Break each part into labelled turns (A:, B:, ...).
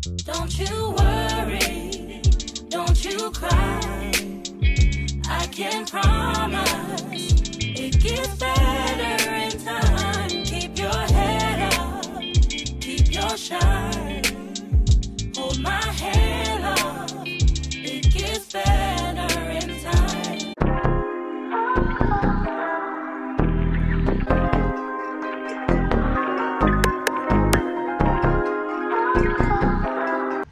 A: Don't you worry, don't you cry. I can promise it gets better in time. Keep your head up, keep your shine. Hold my hand up, it gets better in time.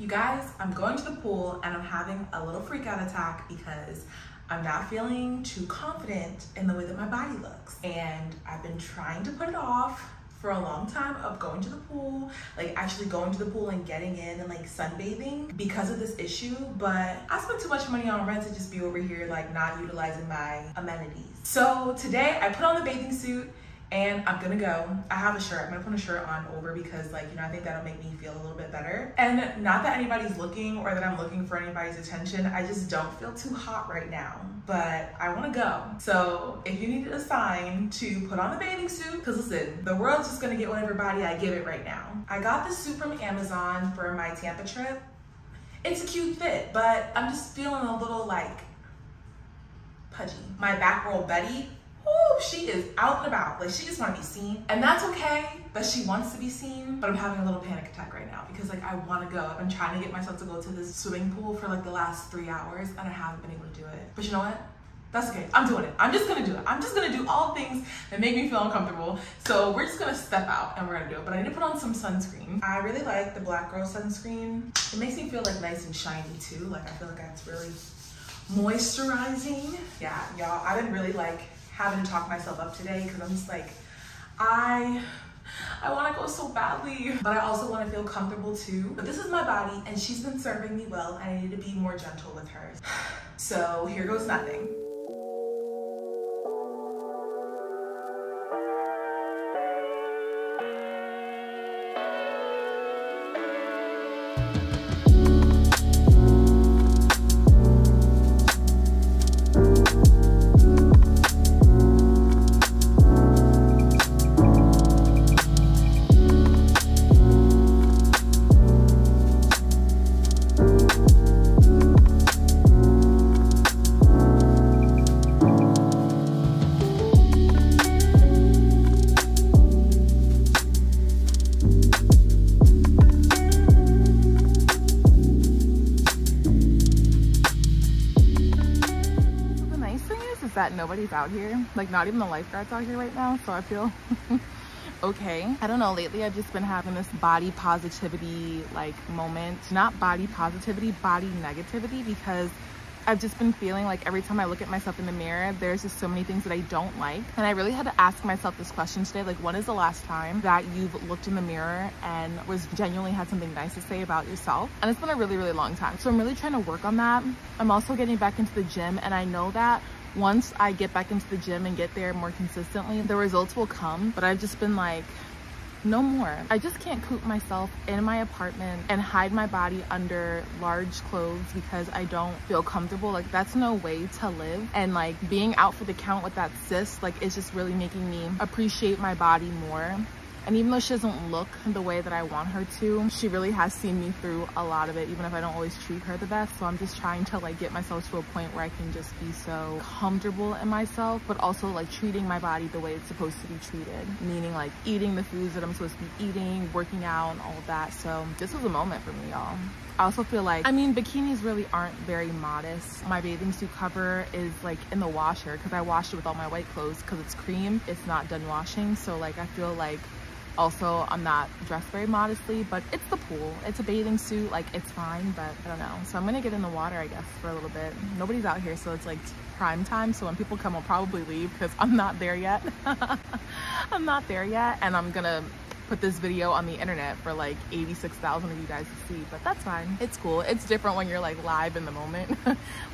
B: You guys, I'm going to the pool and I'm having a little freak out attack because I'm not feeling too confident in the way that my body looks. And I've been trying to put it off for a long time of going to the pool, like actually going to the pool and getting in and like sunbathing because of this issue. But I spent too much money on rent to just be over here like not utilizing my amenities. So today I put on the bathing suit and I'm gonna go. I have a shirt. I'm gonna put a shirt on over because, like, you know, I think that'll make me feel a little bit better. And not that anybody's looking or that I'm looking for anybody's attention. I just don't feel too hot right now, but I wanna go. So if you needed a sign to put on the bathing suit, because listen, the world's just gonna get whatever body I give it right now. I got this suit from Amazon for my Tampa trip. It's a cute fit, but I'm just feeling a little like pudgy. My back roll Betty, ooh, she is out and about. Like, she just want to be seen. And that's okay that she wants to be seen, but I'm having a little panic attack right now because, like, I want to go. I've been trying to get myself to go to this swimming pool for like the last 3 hours and I haven't been able to do it. But you know what? That's okay. I'm doing it. I'm just gonna do it. I'm just gonna do all things that make me feel uncomfortable. So we're just gonna step out and we're gonna do it. But I need to put on some sunscreen. I really like the Black Girl sunscreen. It makes me feel like nice and shiny too. Like, I feel like it's really moisturizing. Yeah, y'all, I've been really like having to talk myself up today because I'm just like, I want to go so badly, but I also want to feel comfortable too. But this is my body and she's been serving me well and I need to be more gentle with her. So here goes nothing. That nobody's out here, like not even the lifeguards out here right now, so I feel okay. I don't know, lately I've just been having this body positivity like moment, not body positivity, body negativity, because I've just been feeling like every time I look at myself in the mirror, there's just so many things that I don't like. And I really had to ask myself this question today, like, when is the last time that you've looked in the mirror and was genuinely had something nice to say about yourself? And it's been a really, really long time. So I'm really trying to work on that. I'm also getting back into the gym, and I know that once I get back into the gym and get there more consistently, the results will come. But I've just been like, no more. I just can't coop myself in my apartment and hide my body under large clothes because I don't feel comfortable. Like, that's no way to live. And like being out for the count with that cyst, like, it's just really making me appreciate my body more. And even though she doesn't look the way that I want her to, she really has seen me through a lot of it, even if I don't always treat her the best. So I'm just trying to like get myself to a point where I can just be so comfortable in myself, but also like treating my body the way it's supposed to be treated. Meaning like eating the foods that I'm supposed to be eating, working out and all of that. So this was a moment for me, y'all. I also feel like, I mean, bikinis really aren't very modest. My bathing suit cover is like in the washer because I washed it with all my white clothes because it's cream. It's not done washing. So like, I feel like also I'm not dressed very modestly, but it's the pool. It's a bathing suit, like it's fine, but I don't know. So I'm gonna get in the water, I guess, for a little bit. Nobody's out here, so it's like prime time. So when people come, I'll probably leave because I'm not there yet. I'm not there yet, and I'm gonna put this video on the internet for like 86,000 of you guys to see, but that's fine. It's cool. It's different when you're like live in the moment,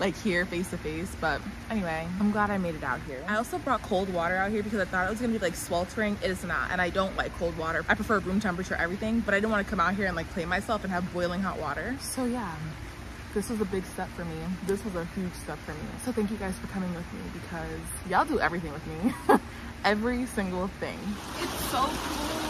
B: like here face to face. But anyway, I'm glad I made it out here. I also brought cold water out here because I thought it was gonna be like sweltering. It is not, and I don't like cold water. I prefer room temperature everything, but I didn't want to come out here and like play myself and have boiling hot water. So yeah, this was a big step for me. This was a huge step for me. So thank you guys for coming with me because y'all do everything with me. Every single thing. It's so cool.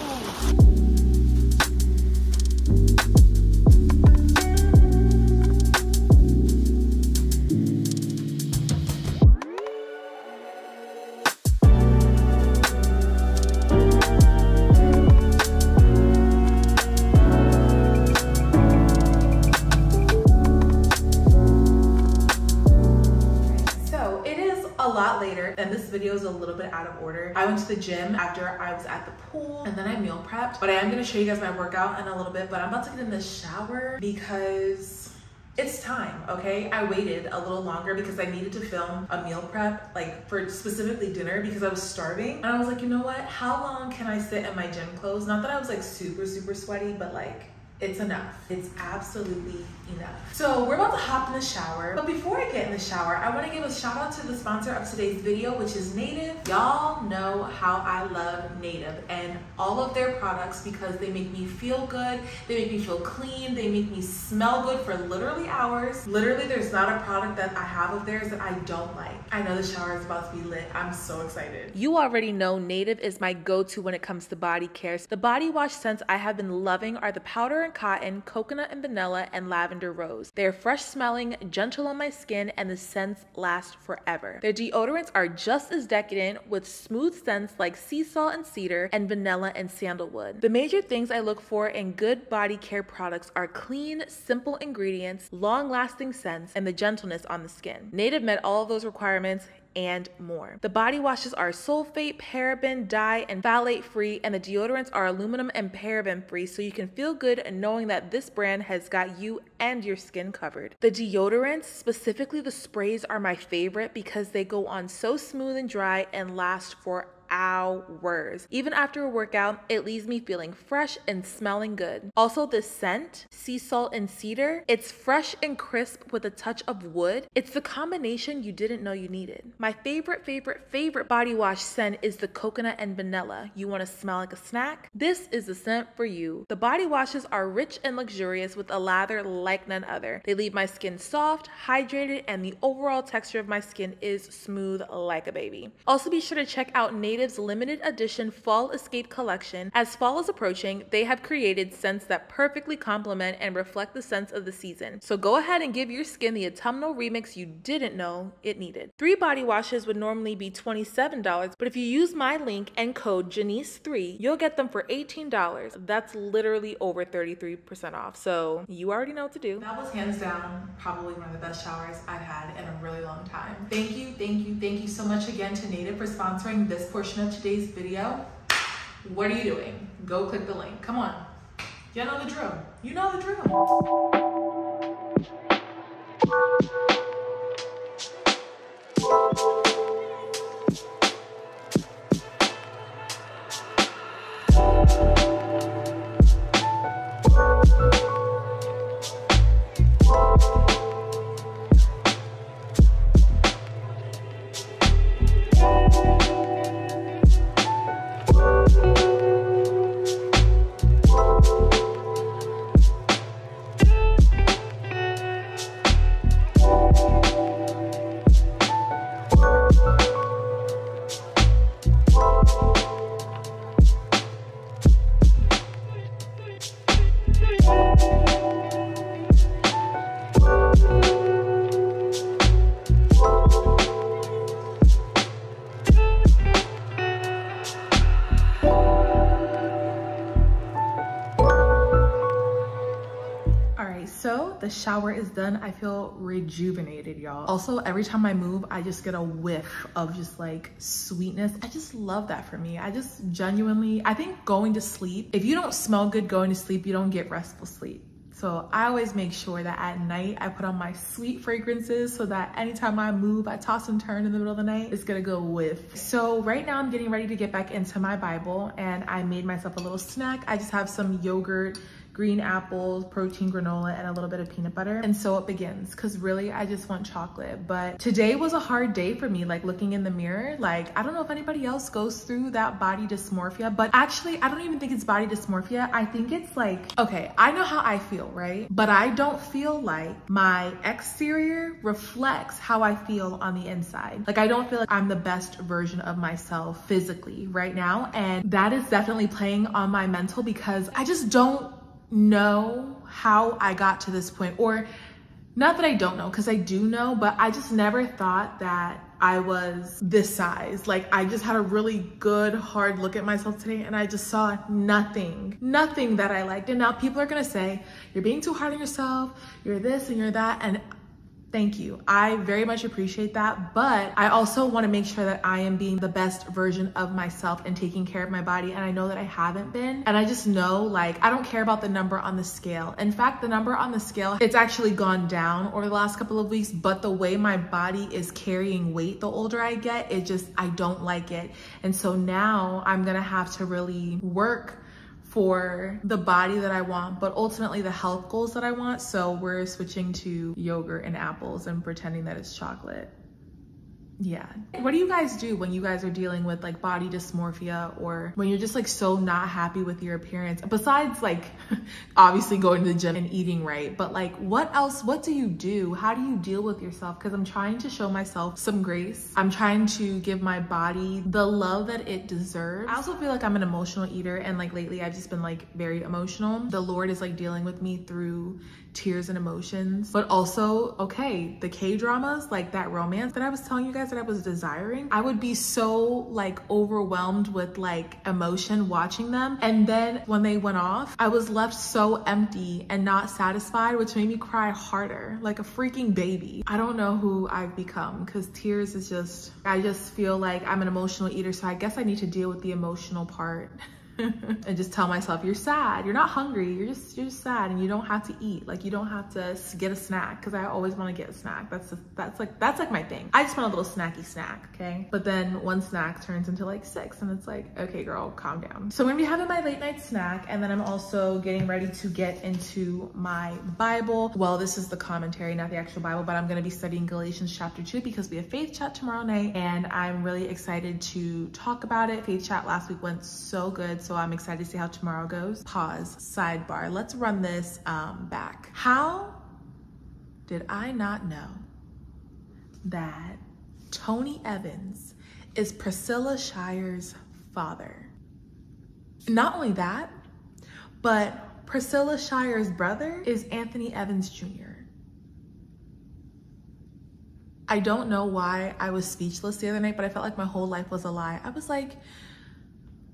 B: lot later, and this video is a little bit out of order. I went to the gym after I was at the pool, and then I meal prepped. But I am gonna show you guys my workout in a little bit, but I'm about to get in the shower because it's time, okay? I waited a little longer because I needed to film a meal prep, like for specifically dinner, because I was starving. And I was like, you know what? How long can I sit in my gym clothes? Not that I was like super sweaty, but like, it's enough. It's absolutely enough. So we're about to hop in the shower. But before I get in the shower, I want to give a shout out to the sponsor of today's video, which is Native. Y'all know how I love Native and all of their products because they make me feel good. They make me feel clean. They make me smell good for literally hours. Literally, there's not a product that I have of theirs that I don't like. I know the shower is about to be lit. I'm so excited. You already know Native is my go-to when it comes to body care. The body wash scents I have been loving are the powder and cotton, coconut and vanilla, and lavender rose. They are fresh smelling, gentle on my skin, and the scents last forever. Their deodorants are just as decadent with smooth scents like sea salt and cedar and vanilla and sandalwood. The major things I look for in good body care products are clean, simple ingredients, long-lasting scents, and the gentleness on the skin. Native met all of those requirements and more. The body washes are sulfate, paraben, dye, and phthalate free, and the deodorants are aluminum and paraben free, so you can feel good knowing that this brand has got you and your skin covered. The deodorants, specifically the sprays, are my favorite because they go on so smooth and dry and last for hours. Even after a workout, it leaves me feeling fresh and smelling good. Also, the scent, sea salt and cedar, it's fresh and crisp with a touch of wood. It's the combination you didn't know you needed. My favorite body wash scent is the coconut and vanilla. You want to smell like a snack? This is the scent for you. The body washes are rich and luxurious with a lather like none other. They leave my skin soft, hydrated, and the overall texture of my skin is smooth like a baby. Also, be sure to check out Native's limited edition Fall Escape collection. As fall is approaching, they have created scents that perfectly complement and reflect the scents of the season. So go ahead and give your skin the autumnal remix you didn't know it needed. 3 body washes would normally be $27, but if you use my link and code Janice3, you'll get them for $18. That's literally over 33% off. So you already know what to do. That was hands down probably one of the best showers I've had in a really long time. Thank you so much again to Native for sponsoring this portion of today's video. What are you doing? Go click the link. Come on. You know the drill. You know the drill. So the shower is done. I feel rejuvenated, y'all. Also, every time I move, I just get a whiff of just like sweetness. I just love that for me. I just genuinely, I think going to sleep, if you don't smell good going to sleep, you don't get restful sleep. So I always make sure that at night I put on my sweet fragrances so that anytime I move, I toss and turn in the middle of the night, it's gonna go with. So right now I'm getting ready to get back into my Bible, and I made myself a little snack. I just have some yogurt, green apples, protein granola, and a little bit of peanut butter. And so it begins, because really I just want chocolate. But today was a hard day for me, like looking in the mirror. Like, I don't know if anybody else goes through that body dysmorphia, but actually I don't even think it's body dysmorphia. I think it's like, okay, I know how I feel, right? But I don't feel like my exterior reflects how I feel on the inside. Like, I don't feel like I'm the best version of myself physically right now. And that is definitely playing on my mental, because I just don't know how I got to this point. Or not that I don't know, because I do know, but I just never thought that I was this size. Like, I just had a really good hard look at myself today, and I just saw nothing that I liked. And now people are gonna say, you're being too hard on yourself, you're this and you're that, and Thank you. I very much appreciate that, but I also want to make sure that I am being the best version of myself and taking care of my body. And I know that I haven't been. And I just know, like, I don't care about the number on the scale. In fact, the number on the scale, it's actually gone down over the last couple of weeks, but the way my body is carrying weight the older I get, I don't like it. And so now I'm gonna have to really work for the body that I want, but ultimately the health goals that I want. So we're switching to yogurt and apples and pretending that it's chocolate. Yeah. What do you guys do when you guys are dealing with like body dysmorphia, or when you're just like so not happy with your appearance? Besides like obviously going to the gym and eating right, but like what else? What do you do? How do you deal with yourself? Because I'm trying to show myself some grace. I'm trying to give my body the love that it deserves. I also feel like I'm an emotional eater, and like lately I've just been like very emotional. The Lord is like dealing with me through tears and emotions, but also, okay, the K-dramas, like that romance that I was telling you guys that I was desiring, I would be so like overwhelmed with like emotion watching them. And then when they went off, I was left so empty and not satisfied, which made me cry harder, like a freaking baby. I don't know who I've become, because tears is just, I just feel like I'm an emotional eater. So I guess I need to deal with the emotional part. And just tell myself, you're sad, you're not hungry, you're just sad, and you don't have to eat. Like, you don't have to get a snack, because I always want to get a snack. That's like my thing. I just want a little snacky snack, okay? But then one snack turns into like 6, and it's like, okay girl, calm down. So I'm gonna be having my late night snack, and then I'm also getting ready to get into my Bible. Well, this is the commentary, not the actual Bible, but I'm gonna be studying Galatians chapter 2 because we have faith chat tomorrow night, and I'm really excited to talk about it. Faith chat last week went so good, so I'm excited to see how tomorrow goes. Pause, sidebar, let's run this back. How did I not know that Tony Evans is Priscilla Shire's father? Not only that, but Priscilla Shire's brother is Anthony Evans Jr. I don't know why I was speechless the other night, but I felt like my whole life was a lie. I was like,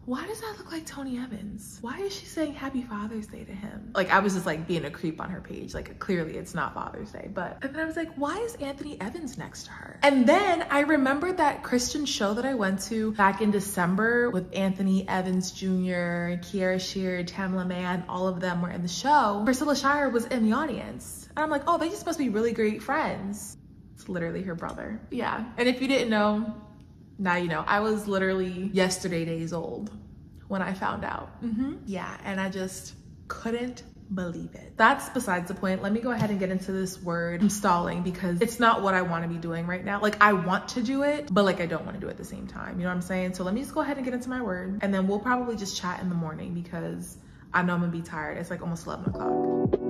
B: why does that look like Tony Evans? Why is she saying happy Father's Day to him? Like, I was just like being a creep on her page. Like, clearly it's not Father's Day, but, and then I was like, why is Anthony Evans next to her? And then I remembered that Christian show that I went to back in December with Anthony Evans Jr., Kiara Shear, Tamla Mann, all of them were in the show. Priscilla Shire was in the audience. And I'm like, oh, they just must be really great friends. It's literally her brother. Yeah, and if you didn't know, now you know. I was literally yesterday days old when I found out. Yeah, and I just couldn't believe it. That's besides the point. Let me go ahead and get into this word installing, because it's not what I want to be doing right now. Like, I want to do it, but like I don't want to do it at the same time. You know what I'm saying? So let me just go ahead and get into my word, and then we'll probably just chat in the morning, because I know I'm gonna be tired. It's like almost 11 o'clock.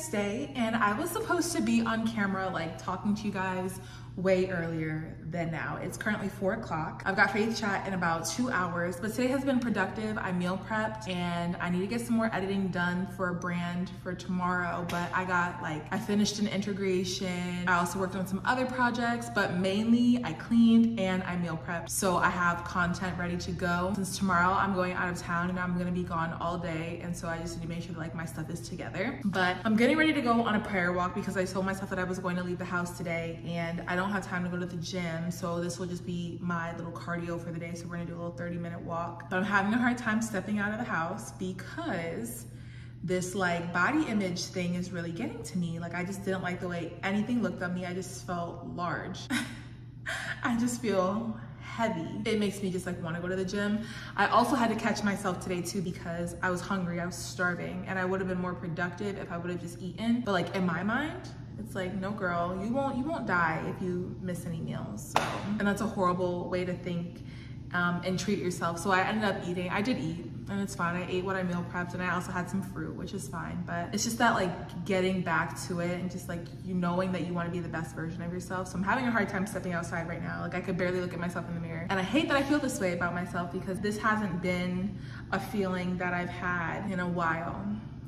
B: next day, and I was supposed to be on camera like talking to you guys way earlier than now. It's currently 4 o'clock. I've got Faith Chat in about 2 hours, but today has been productive. I meal prepped and I need to get some more editing done for a brand for tomorrow, but I finished an integration. I also worked on some other projects, but mainly I cleaned and I meal prepped. So I have content ready to go. Since tomorrow I'm going out of town and I'm gonna be gone all day, and so I just need to make sure that like my stuff is together. But I'm getting ready to go on a prayer walk because I told myself that I was going to leave the house today and I don't have time to go to the gym, so this will just be my little cardio for the day. So we're gonna do a little 30-minute walk. But I'm having a hard time stepping out of the house because this like body image thing is really getting to me. Like I just didn't like the way anything looked on me. I just felt large. I just feel heavy. It makes me just like want to go to the gym. I also had to catch myself today too because I was hungry, I was starving, and I would have been more productive if I would have just eaten. But like in my mind, it's like, no girl, you won't die if you miss any meals. So, and that's a horrible way to think and treat yourself. So I ended up eating. I did eat and it's fine. I ate what I meal prepped and I also had some fruit, which is fine. But it's just that like getting back to it and just like you knowing that you want to be the best version of yourself. So I'm having a hard time stepping outside right now. Like I could barely look at myself in the mirror. And I hate that I feel this way about myself because this hasn't been a feeling that I've had in a while.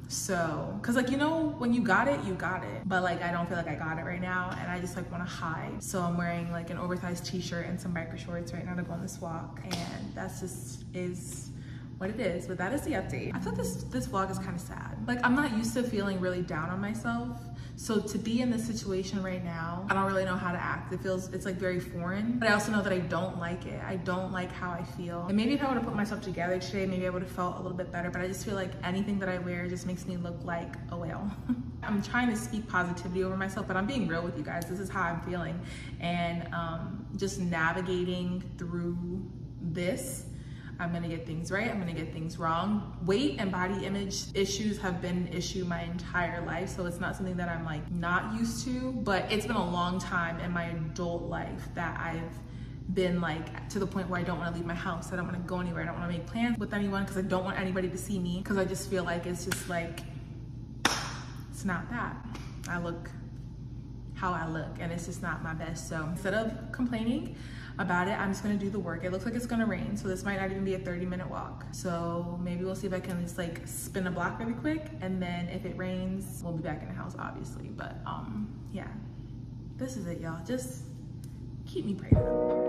B: So, cause like, you know, when you got it, but like, I don't feel like I got it right now and I just like wanna hide. So I'm wearing like an oversized t-shirt and some biker shorts right now to go on this walk. And that's just is what it is, but that is the update. I thought this vlog is kind of sad. Like I'm not used to feeling really down on myself. So to be in this situation right now, I don't really know how to act. It's like very foreign, but I also know that I don't like it. I don't like how I feel. And maybe if I would have put myself together today, maybe I would have felt a little bit better, but I just feel like anything that I wear just makes me look like a whale. I'm trying to speak positivity over myself, but I'm being real with you guys. This is how I'm feeling. And just navigating through this, I'm gonna get things right, I'm gonna get things wrong. Weight and body image issues have been an issue my entire life, so it's not something that I'm like not used to, but it's been a long time in my adult life that I've been like to the point where I don't wanna leave my house, I don't wanna go anywhere, I don't wanna make plans with anyone because I don't want anybody to see me because I just feel like it's just like, it's not that. I look how I look and it's just not my best. So instead of complaining about it, I'm just gonna do the work. It looks like it's gonna rain, so this might not even be a 30-minute walk. So maybe we'll see if I can just like spin a block really quick, and then if it rains, we'll be back in the house, obviously. But yeah, this is it, y'all. Just keep me prayed up.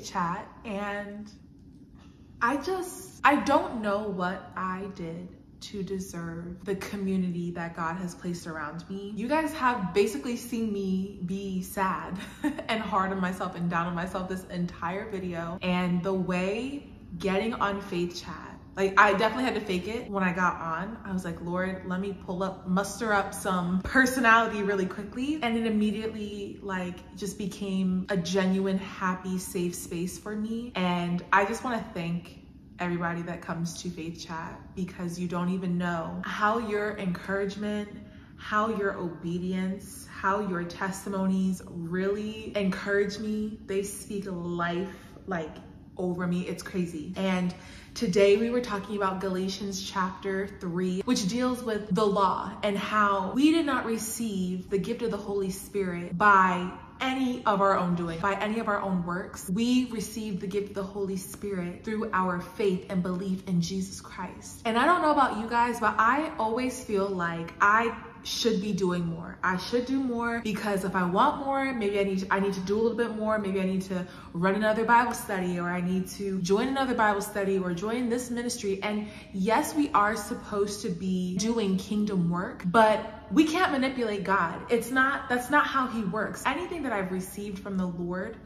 B: Chat, and I don't know what I did to deserve the community that God has placed around me. You guys have basically seen me be sad and hard on myself and down on myself this entire video, and the way getting on Faith Chat, like I definitely had to fake it when I got on. I was like, Lord, let me muster up some personality really quickly. And it immediately like just became a genuine, happy, safe space for me. And I just wanna thank everybody that comes to Faith Chat because you don't even know how your encouragement, how your obedience, how your testimonies really encourage me. They speak life like over me. It's crazy. And today we were talking about Galatians chapter 3, which deals with the law and how we did not receive the gift of the Holy Spirit by any of our own doing, by any of our own works. We received the gift of the Holy Spirit through our faith and belief in Jesus Christ. And I don't know about you guys, but I always feel like I should be doing more. I should do more because if I want more, maybe I need to do a little bit more. Maybe I need to run another Bible study, or I need to join another Bible study, or join this ministry. And yes, we are supposed to be doing kingdom work, but we can't manipulate God. That's not how he works. Anything that I've received from the Lord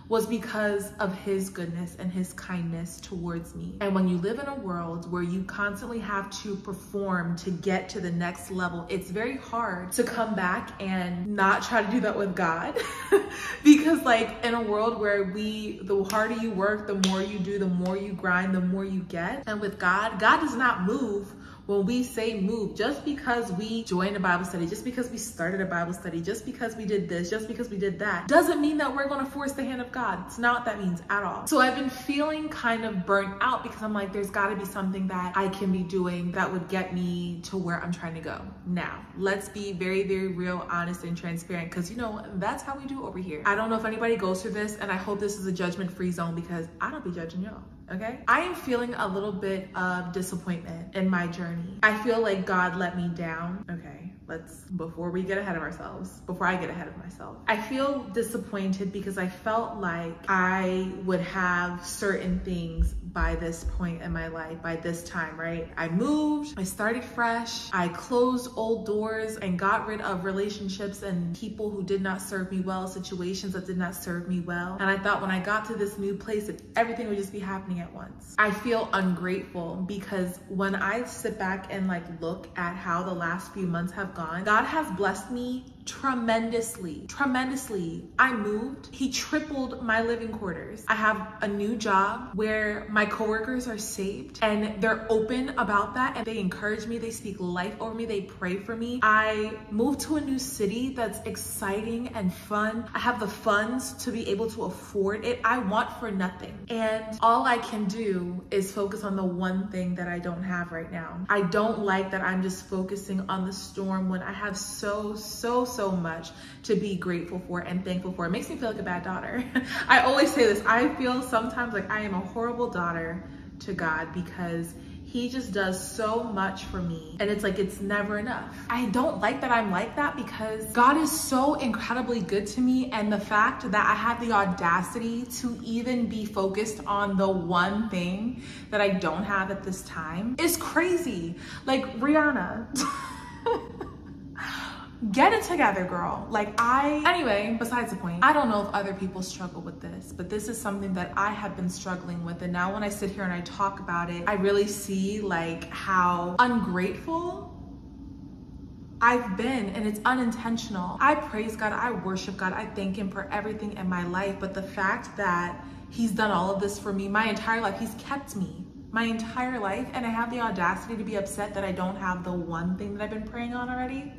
B: was because of his goodness and his kindness towards me. And when you live in a world where you constantly have to perform to get to the next level, it's very hard to come back and not try to do that with God. Because like in a world where the harder you work, the more you do, the more you grind, the more you get. And with God, God does not move when we say move. Just because we joined a Bible study, just because we started a Bible study, just because we did this, just because we did that, doesn't mean that we're gonna force the hand of God. It's not what that means at all. So I've been feeling kind of burnt out because I'm like, there's gotta be something that I can be doing that would get me to where I'm trying to go. Now, let's be very, very real, honest, and transparent, because you know, that's how we do over here. I don't know if anybody goes through this, and I hope this is a judgment-free zone because I don't be judging y'all. Okay? I am feeling a little bit of disappointment in my journey. I feel like God let me down. Okay, before I get ahead of myself, I feel disappointed because I felt like I would have certain things by this point in my life, by this time, right? I moved, I started fresh, I closed old doors and got rid of relationships and people who did not serve me well, situations that did not serve me well. And I thought when I got to this new place, that everything would just be happening at once. I feel ungrateful because when I sit back and like look at how the last few months have gone, God has blessed me tremendously. I moved. He tripled my living quarters. I have a new job where my coworkers are saved and they're open about that and they encourage me. They speak life over me. They pray for me. I moved to a new city that's exciting and fun. I have the funds to be able to afford it. I want for nothing. And all I can do is focus on the one thing that I don't have right now. I don't like that I'm just focusing on the storm when I have so much to be grateful for and thankful for. It makes me feel like a bad daughter. I always say this. I feel sometimes like I am a horrible daughter to God because he just does so much for me. And it's like, it's never enough. I don't like that I'm like that because God is so incredibly good to me. And the fact that I have the audacity to even be focused on the one thing that I don't have at this time is crazy. Like, Rihanna. Get it together, girl. Anyway, besides the point, I don't know if other people struggle with this, but this is something that I have been struggling with. And now when I sit here and I talk about it, I really see like how ungrateful I've been, and it's unintentional. I praise God, I worship God, I thank him for everything in my life. But the fact that he's done all of this for me my entire life, he's kept me my entire life, and I have the audacity to be upset that I don't have the one thing that I've been praying on already.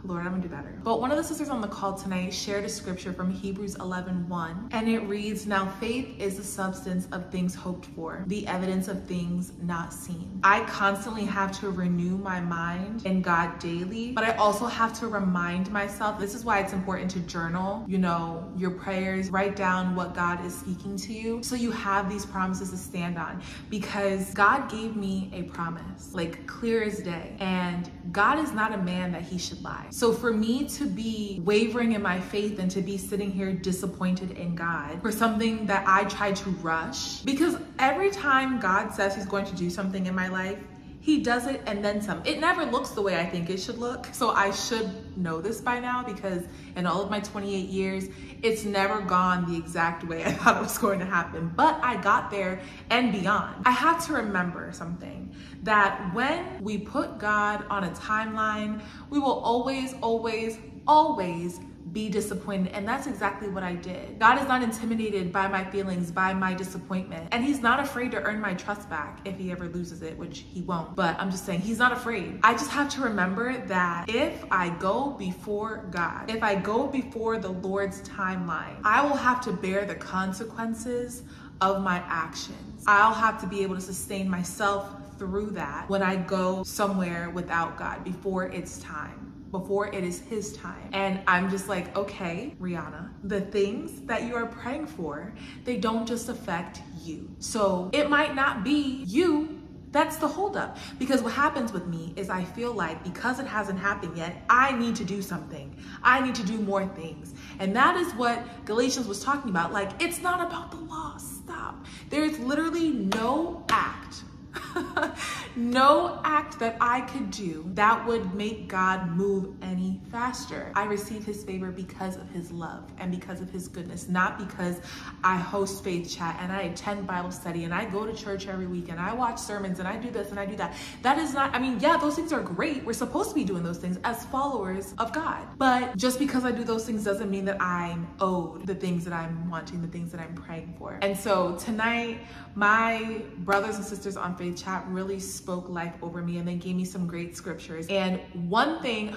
B: Lord, I'm gonna do better. But one of the sisters on the call tonight shared a scripture from Hebrews 11:1, and it reads, "Now faith is the substance of things hoped for, the evidence of things not seen." I constantly have to renew my mind in God daily, but I also have to remind myself, this is why it's important to journal, you know, your prayers, write down what God is speaking to you, so you have these promises to stand on, because God gave me a promise, like clear as day, and God is not a man that he should lie. So for me to be wavering in my faith and to be sitting here disappointed in God for something that I tried to rush, because every time God says he's going to do something in my life, he does it and then some. It never looks the way I think it should look. So I should know this by now, because in all of my 28 years, it's never gone the exact way I thought it was going to happen. But I got there and beyond. I have to remember something, that when we put God on a timeline, we will always be disappointed. And that's exactly what I did. God is not intimidated by my feelings, by my disappointment. And he's not afraid to earn my trust back if he ever loses it, which he won't. But I'm just saying, he's not afraid. I just have to remember that if I go before God, if I go before the Lord's timeline, I will have to bear the consequences of my actions. I'll have to be able to sustain myself through that when I go somewhere without God before it's time, before it is his time. And I'm just like, okay, Rihanna, the things that you are praying for, they don't just affect you. So it might not be you that's the holdup. Because what happens with me is I feel like because it hasn't happened yet, I need to do something. I need to do more things. And that is what Galatians was talking about. Like, it's not about the law. Stop. There's literally no act, no act that I could do that would make God move any faster. I receive his favor because of his love and because of his goodness, not because I host Faith Chat and I attend Bible study and I go to church every week and I watch sermons and I do this and I do that. That is not, I mean, yeah, those things are great. We're supposed to be doing those things as followers of God. But just because I do those things doesn't mean that I'm owed the things that I'm wanting, the things that I'm praying for. And so tonight, my brothers and sisters on Faith Chat really spoke life over me and they gave me some great scriptures. And one thing,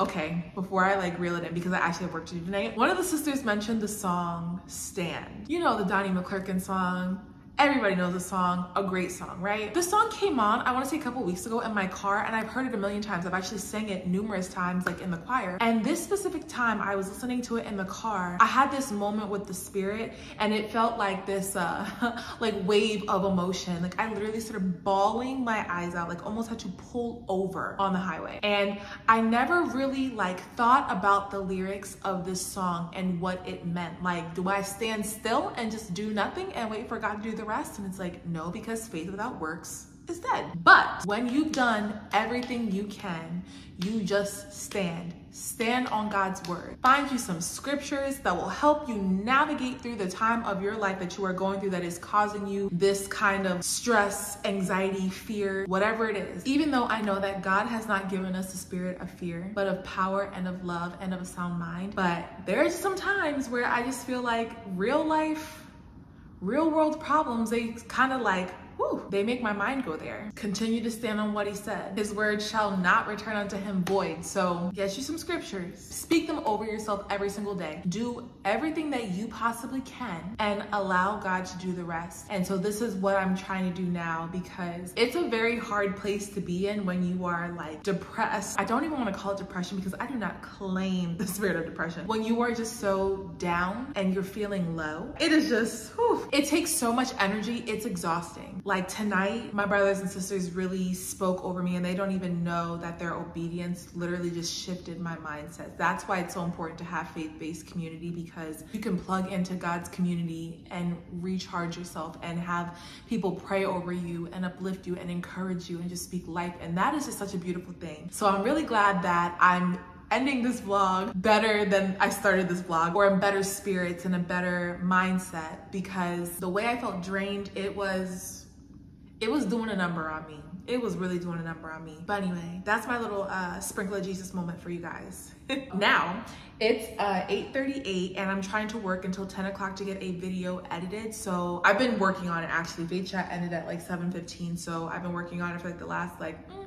B: okay, before I like reel it in, because I actually have work to do tonight, one of the sisters mentioned the song Stand. You know, the Donnie McClurkin song. Everybody knows the song, a great song, right? The song came on, I wanna say a couple weeks ago in my car, and I've heard it a million times. I've actually sang it numerous times, like in the choir. And this specific time I was listening to it in the car, I had this moment with the Spirit, and it felt like this like wave of emotion. Like I literally started bawling my eyes out, like almost had to pull over on the highway. And I never really like thought about the lyrics of this song and what it meant. Like, do I stand still and just do nothing and wait for God to do the rest? And it's like, no, because faith without works is dead. But when you've done everything you can, you just stand on God's word. Find you some scriptures that will help you navigate through the time of your life that you are going through that is causing you this kind of stress, anxiety, fear, whatever it is. Even though I know that God has not given us a spirit of fear, but of power and of love and of a sound mind. But there's some times where I just feel like real life, real world problems, they kind of like, whew, they make my mind go there. Continue to stand on what he said. His word shall not return unto him void. So get you some scriptures. Speak them over yourself every single day. Do everything that you possibly can and allow God to do the rest. And so this is what I'm trying to do now, because it's a very hard place to be in when you are like depressed. I don't even want to call it depression because I do not claim the spirit of depression. When you are just so down and you're feeling low, it is just, whew, it takes so much energy. It's exhausting. Like tonight, my brothers and sisters really spoke over me and they don't even know that their obedience literally just shifted my mindset. That's why it's so important to have faith-based community, because you can plug into God's community and recharge yourself and have people pray over you and uplift you and encourage you and just speak life. And that is just such a beautiful thing. So I'm really glad that I'm ending this vlog better than I started this vlog, or in better spirits and a better mindset, because the way I felt drained, it was doing a number on me. It was really doing a number on me. But anyway, that's my little sprinkle of Jesus moment for you guys. Now, it's 8:38 and I'm trying to work until 10 o'clock to get a video edited. So I've been working on it actually. Faith Chat ended at like 7:15. So I've been working on it for like the last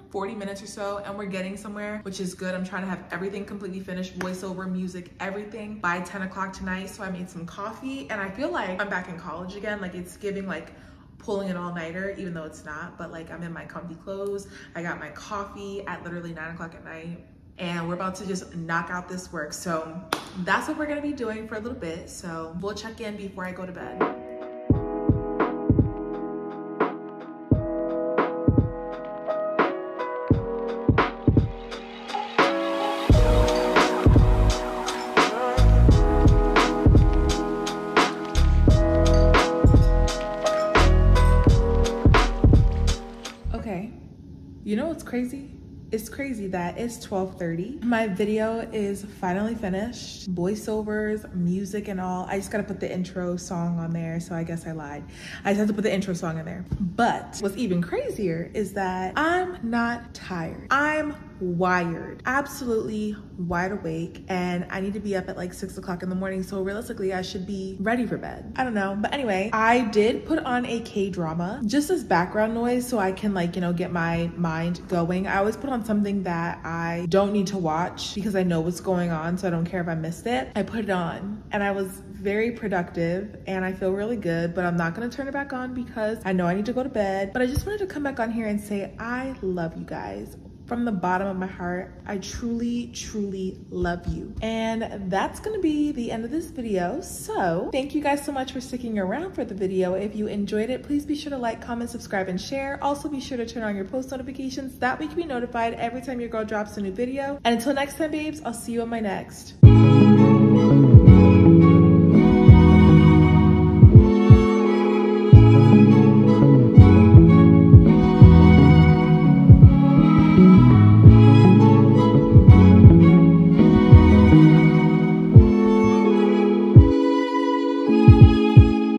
B: 40 minutes or so, and we're getting somewhere, which is good. I'm trying to have everything completely finished, voiceover, music, everything by 10 o'clock tonight. So I made some coffee and I feel like I'm back in college again. Like it's giving like pulling an all-nighter, even though it's not, but like I'm in my comfy clothes. I got my coffee at literally 9 o'clock at night and we're about to just knock out this work. So that's what we're gonna be doing for a little bit. So we'll check in before I go to bed. You know what's crazy? It's crazy that it's 12:30. My video is finally finished. Voiceovers, music and all. I just gotta put the intro song on there, so I guess I lied. I just have to put the intro song in there. But what's even crazier is that I'm not tired. I'm wired, absolutely wide awake, and I need to be up at like 6 o'clock in the morning, so realistically I should be ready for bed. I don't know, but anyway, I did put on a K-drama just as background noise so I can like, you know, get my mind going. I always put on something that I don't need to watch because I know what's going on, so I don't care if I missed it. I put it on and I was very productive and I feel really good, but I'm not gonna turn it back on because I know I need to go to bed. But I just wanted to come back on here and say I love you guys. From the bottom of my heart, I truly, truly love you. And that's gonna be the end of this video. So thank you guys so much for sticking around for the video. If you enjoyed it, please be sure to like, comment, subscribe, and share. Also be sure to turn on your post notifications. That way you can be notified every time your girl drops a new video. And until next time, babes, I'll see you on my next.